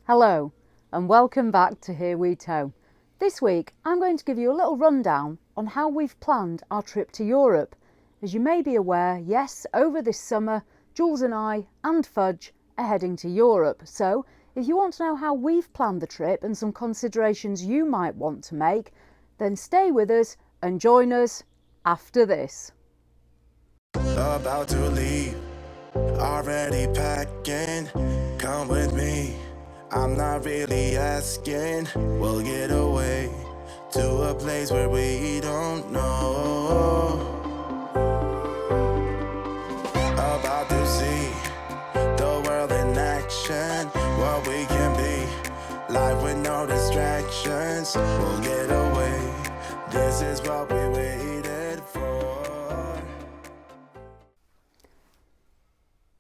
Hello and welcome back to Here We Tow. This week I'm going to give you a little rundown on how we've planned our trip to Europe. As you may be aware, yes, over this summer Jules and I and Fudge are heading to Europe. So if you want to know how we've planned the trip and some considerations you might want to make, then stay with us and join us after this. About to leave, already packing, come with me. I'm not really asking, we'll get away to a place where we don't know. About to see the world in action, what we can be, life with no distractions. We'll get away, this is what we waited for.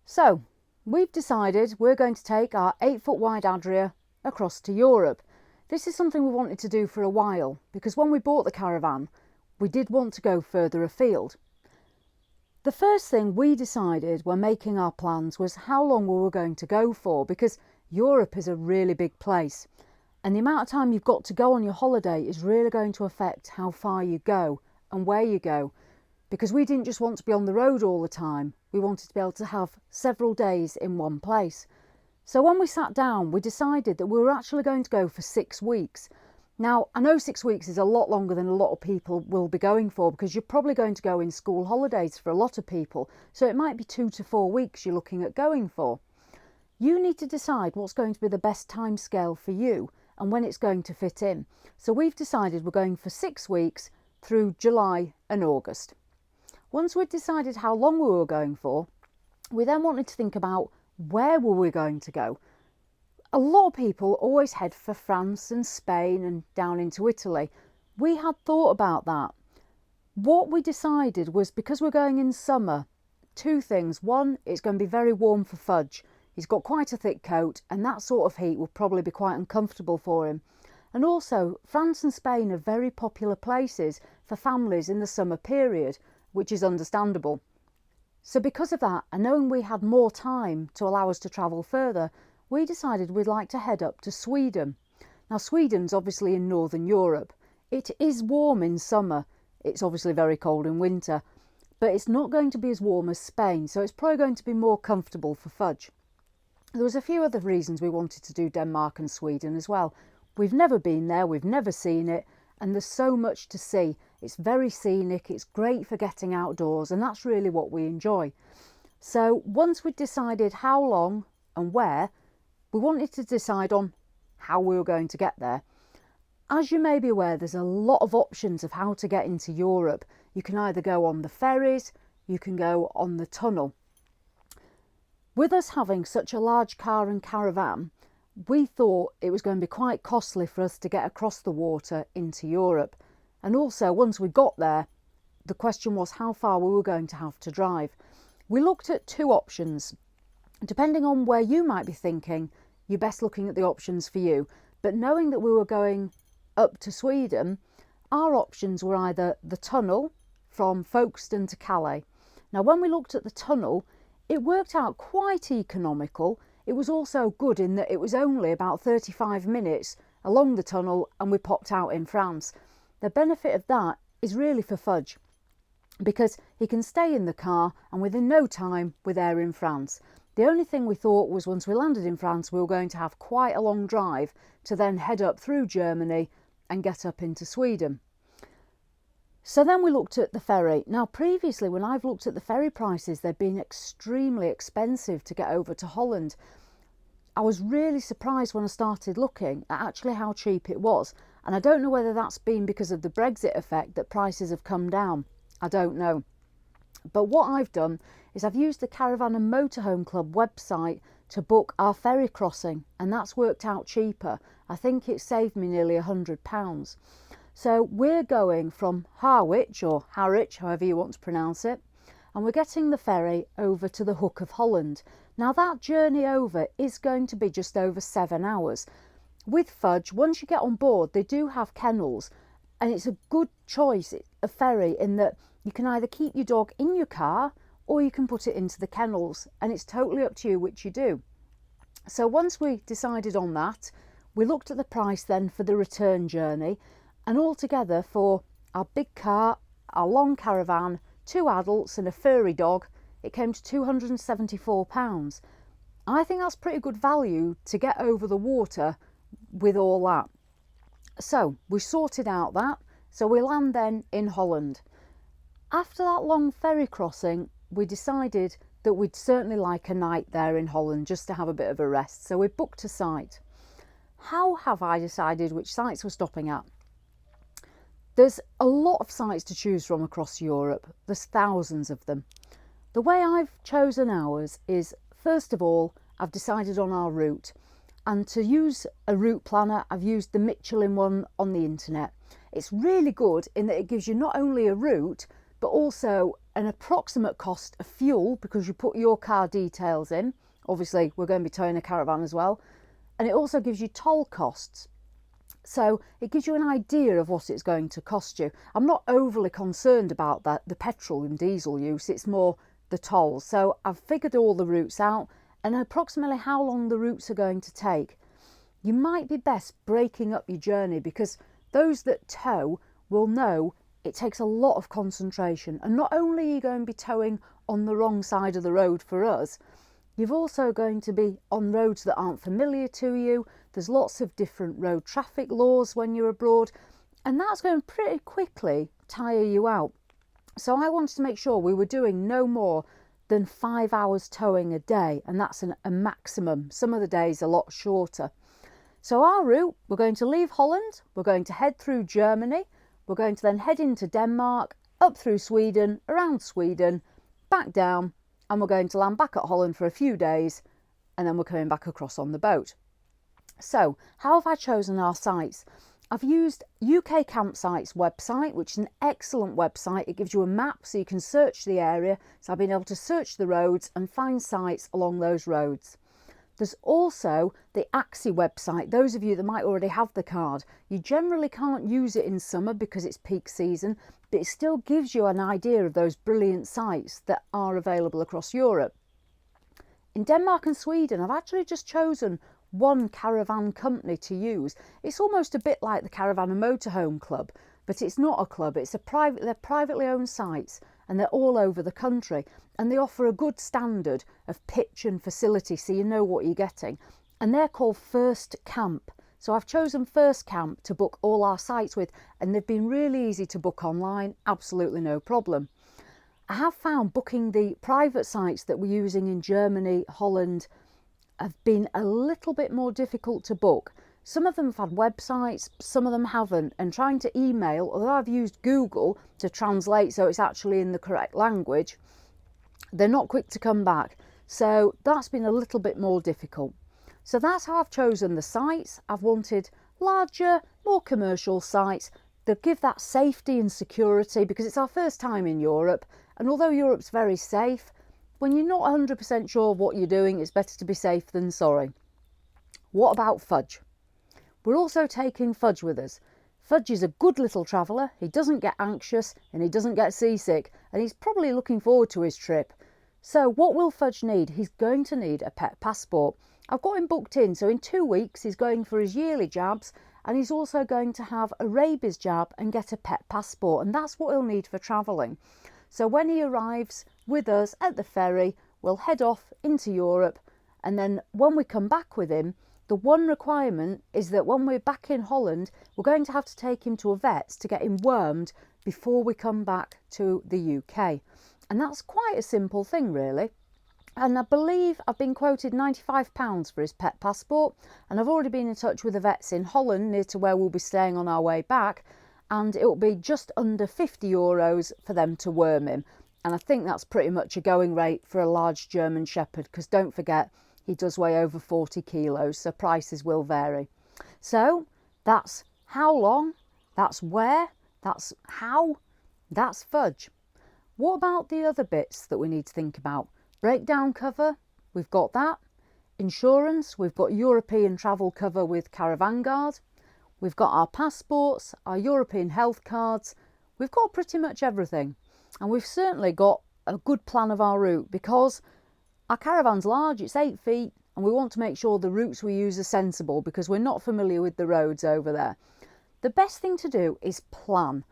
So we've decided we're going to take our 8-foot wide Adria across to Europe. This is something we wanted to do for a while because when we bought the caravan, we did want to go further afield. The first thing we decided when making our plans was how long we were going to go for, because Europe is a really big place and the amount of time you've got to go on your holiday is really going to affect how far you go and where you go. Because we didn't just want to be on the road all the time, we wanted to be able to have several days in one place. So when we sat down, we decided that we were actually going to go for 6 weeks. Now, I know 6 weeks is a lot longer than a lot of people will be going for, because you're probably going to go in school holidays for a lot of people. So it might be 2 to 4 weeks you're looking at going for. You need to decide what's going to be the best time scale for you and when it's going to fit in. So we've decided we're going for 6 weeks through July and August. Once we'd decided how long we were going for, we then wanted to think about where were we going to go. A lot of people always head for France and Spain and down into Italy. We had thought about that. What we decided was, because we're going in summer, 2 things. One, it's going to be very warm for Fudge. He's got quite a thick coat and that sort of heat will probably be quite uncomfortable for him. And also, France and Spain are very popular places for families in the summer period, which is understandable. So because of that, and knowing we had more time to allow us to travel further, we decided we'd like to head up to Sweden. Now, Sweden's obviously in Northern Europe. It is warm in summer. It's obviously very cold in winter, but it's not going to be as warm as Spain, so it's probably going to be more comfortable for Fudge. There was a few other reasons we wanted to do Denmark and Sweden as well. We've never been there, we've never seen it, and there's so much to see. It's very scenic, it's great for getting outdoors, and that's really what we enjoy. So once we'd decided how long and where, we wanted to decide on how we were going to get there. As you may be aware, there's a lot of options of how to get into Europe. You can either go on the ferries, you can go on the tunnel. With us having such a large car and caravan, we thought it was going to be quite costly for us to get across the water into Europe. And also, once we got there, the question was how far we were going to have to drive. We looked at 2 options. Depending on where you might be thinking, you're best looking at the options for you. But knowing that we were going up to Sweden, our options were either the tunnel from Folkestone to Calais. Now, when we looked at the tunnel, it worked out quite economical. It was also good in that it was only about 35 minutes along the tunnel and we popped out in France. The benefit of that is really for Fudge, because he can stay in the car and within no time we're there in France. The only thing we thought was once we landed in France, we were going to have quite a long drive to then head up through Germany and get up into Sweden. So then we looked at the ferry. Now, previously, when I've looked at the ferry prices, they've been extremely expensive to get over to Holland. I was really surprised when I started looking at actually how cheap it was. And I don't know whether that's been because of the Brexit effect that prices have come down. I don't know. But what I've done is I've used the Caravan and Motorhome Club website to book our ferry crossing, and that's worked out cheaper. I think it saved me nearly £100. So we're going from Harwich, or Harwich, however you want to pronounce it, and we're getting the ferry over to the Hook of Holland. Now that journey over is going to be just over 7 hours. With Fudge, once you get on board, they do have kennels, and it's a good choice, a ferry, in that you can either keep your dog in your car or you can put it into the kennels, and it's totally up to you which you do. So once we decided on that, we looked at the price then for the return journey, and altogether for our big car, our long caravan, 2 adults and a furry dog, it came to £274. I think that's pretty good value to get over the water with all that. So we sorted out that, so we land then in Holland. After that long ferry crossing, we decided that we'd certainly like a night there in Holland just to have a bit of a rest, so we booked a site. How have I decided which sites we're stopping at? There's a lot of sites to choose from across Europe. There's thousands of them. The way I've chosen ours is, first of all, I've decided on our route, and to use a route planner, I've used the Michelin one on the internet. It's really good in that it gives you not only a route but also an approximate cost of fuel, because you put your car details in. Obviously we're going to be towing a caravan as well, and it also gives you toll costs, so it gives you an idea of what it's going to cost you. I'm not overly concerned about that, the petrol and diesel use, it's more the tolls. So I've figured all the routes out and approximately how long the routes are going to take. You might be best breaking up your journey, because those that tow will know it takes a lot of concentration, and not only are you going to be towing on the wrong side of the road for us, you're also going to be on roads that aren't familiar to you. There's lots of different road traffic laws when you're abroad, and that's going to pretty quickly tire you out. So I wanted to make sure we were doing no more than 5 hours towing a day, and that's a maximum. Some of the days a lot shorter. So our route, we're going to leave Holland, we're going to head through Germany, we're going to then head into Denmark, up through Sweden, around Sweden, back down, and we're going to land back at Holland for a few days, and then we're coming back across on the boat. So how have I chosen our sites? I've used UK Campsites website, which is an excellent website. It gives you a map so you can search the area. So I've been able to search the roads and find sites along those roads. There's also the Axi website. Those of you that might already have the card, you generally can't use it in summer because it's peak season, but it still gives you an idea of those brilliant sites that are available across Europe. In Denmark and Sweden, I've actually just chosen one caravan company to use. It's almost a bit like the Caravan and Motorhome Club, but it's not a club, they're privately owned sites, and they're all over the country, and they offer a good standard of pitch and facility, so you know what you're getting. And they're called First Camp. So I've chosen First Camp to book all our sites with, and they've been really easy to book online, absolutely no problem. I have found booking the private sites that we're using in Germany, Holland, have been a little bit more difficult to book. Some of them have had websites, some of them haven't, and trying to email, although I've used Google to translate so it's actually in the correct language, they're not quick to come back. So that's been a little bit more difficult. So that's how I've chosen the sites. I've wanted larger, more commercial sites that give that safety and security, because it's our first time in Europe, and although Europe's very safe, when you're not 100% sure of what you're doing, it's better to be safe than sorry. What about Fudge? We're also taking Fudge with us. Fudge is a good little traveller. He doesn't get anxious and he doesn't get seasick, and he's probably looking forward to his trip. So what will Fudge need? He's going to need a pet passport. I've got him booked in, so in 2 weeks he's going for his yearly jabs, and he's also going to have a rabies jab and get a pet passport, and that's what he'll need for travelling. So when he arrives with us at the ferry, we'll head off into Europe, and then when we come back with him, the one requirement is that when we're back in Holland, we're going to have to take him to a vet's to get him wormed before we come back to the UK. And that's quite a simple thing, really. And I believe I've been quoted £95 for his pet passport, and I've already been in touch with the vets in Holland near to where we'll be staying on our way back, and it will be just under €50 for them to worm him. And I think that's pretty much a going rate for a large German Shepherd, because don't forget, he does weigh over 40 kilos, so prices will vary. So that's how long, that's where, that's how, that's Fudge. What about the other bits that we need to think about? Breakdown cover, we've got that. Insurance, we've got European travel cover with Caravan Guard. We've got our passports, our European health cards. We've got pretty much everything. And we've certainly got a good plan of our route, because our caravan's large, it's 8 feet, and we want to make sure the routes we use are sensible because we're not familiar with the roads over there. The best thing to do is plan.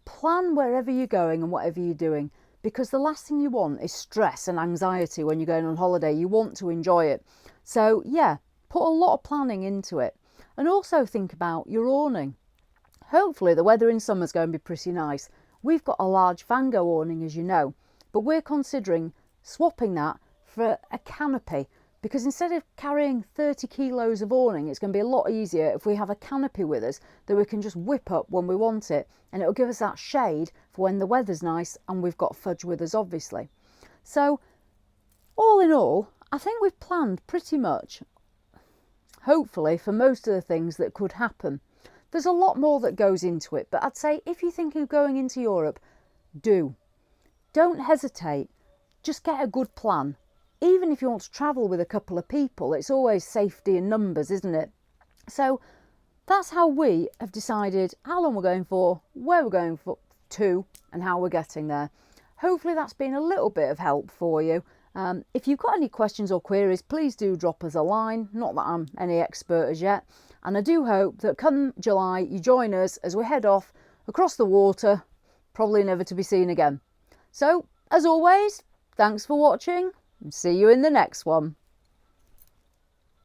Plan wherever you're going and whatever you're doing, because the last thing you want is stress and anxiety when you're going on holiday. You want to enjoy it. So yeah, put a lot of planning into it. And also think about your awning. Hopefully the weather in summer is going to be pretty nice. We've got a large Vango awning, as you know, but we're considering swapping that for a canopy, because instead of carrying 30 kilos of awning, it's going to be a lot easier if we have a canopy with us that we can just whip up when we want it, and it'll give us that shade for when the weather's nice and we've got fudge with us, obviously. So all in all, I think we've planned pretty much, hopefully, for most of the things that could happen. There's a lot more that goes into it, but I'd say if you think of going into Europe, don't hesitate. Just get a good plan. Even if you want to travel with a couple of people, it's always safety in numbers, isn't it? So that's how we have decided how long we're going for, where we're going to, and how we're getting there. Hopefully that's been a little bit of help for you. If you've got any questions or queries, please do drop us a line. Not that I'm any expert as yet. And I do hope that come July you join us as we head off across the water, probably never to be seen again. So, as always, thanks for watching and see you in the next one.